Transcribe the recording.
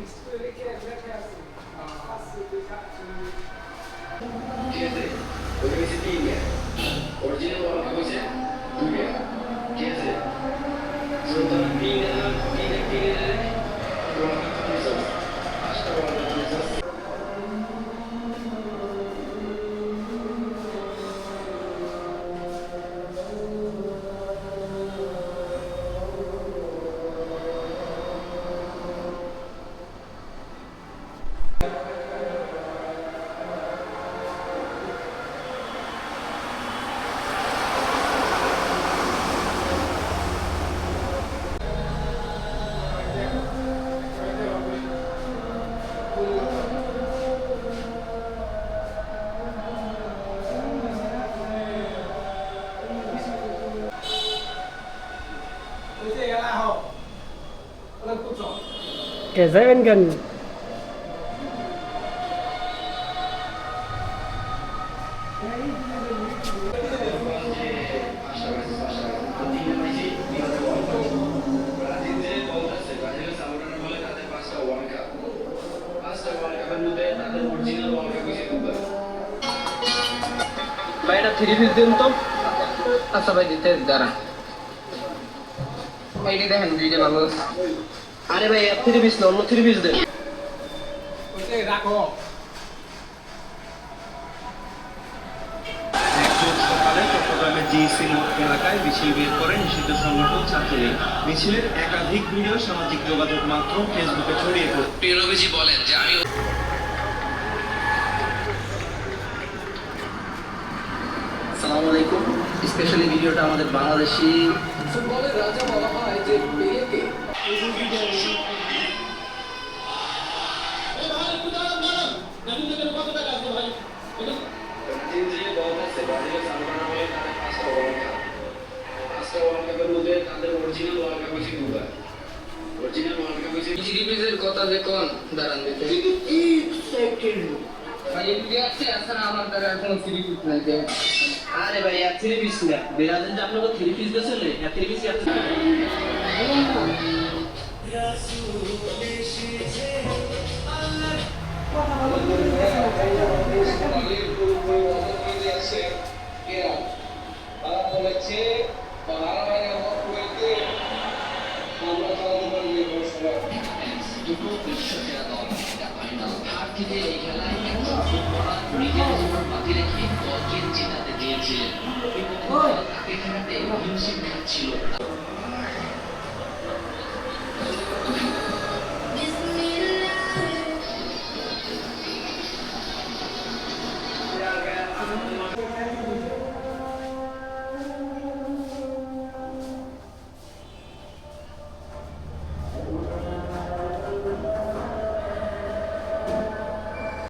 ঠিক আছে ওটা হচ্ছে 3 টাকা অরিজিনাল ওয়াল কাপ হচ্ছে 2 টাকা ঠিক আছে সো তার 3 টাকা 3 টাকা ওয়াল কাপ হচ্ছে 5টা ওয়াল কাপ হচ্ছে Kẻ dễ bên gần. ভাই এটা 3 পিস দিন তো। আচ্ছা ভাই দিতে দাঁড়ান। ভাইটি দেখেন দুইটা ভালো আছে। আরে ভাই 3 পিস না অন্য 3 পিস দেন। রাখো। সকালে চট্টগ্রামের জিসি এলাকায় মিছিল বের করেন নিষিদ্ধ সংগঠন ছাত্রলীগ। মিছিলের একাধিক ভিডিও সামাজিক যোগাযোগ মাধ্যম ফেসবুকে ছড়িয়ে পড়ে। প্রিয় নবীজি বলেন যে আমি আসসালামু আলাইকুম। স্পেশালি ভিডিওটা আমাদের বাংলাদেশি ফুটবলের রাজা বলা হয় যে পেলেকে জিডিপির কথা যে কোন দাঁড়ান দিতে ভাই এমনি আছে আসলে আমার দ্বারা এখনো 3 পিস নাই যে আরে ভাই 3 পিস না বেরাদেন যে আপনাকে 3 পিস দিয়েছেন না 3 পিস আছে দুটো বিশ্বসেরা দল এটা ফাইনাল হার থেকে এই খেলায় একজন ফুটবলার নিজের জীবন বাজি রেখে দলকে জেতাতে দিয়েছিলেন বিপক্ষ দল তাকে খেলাতে হিমশিম খাচ্ছিল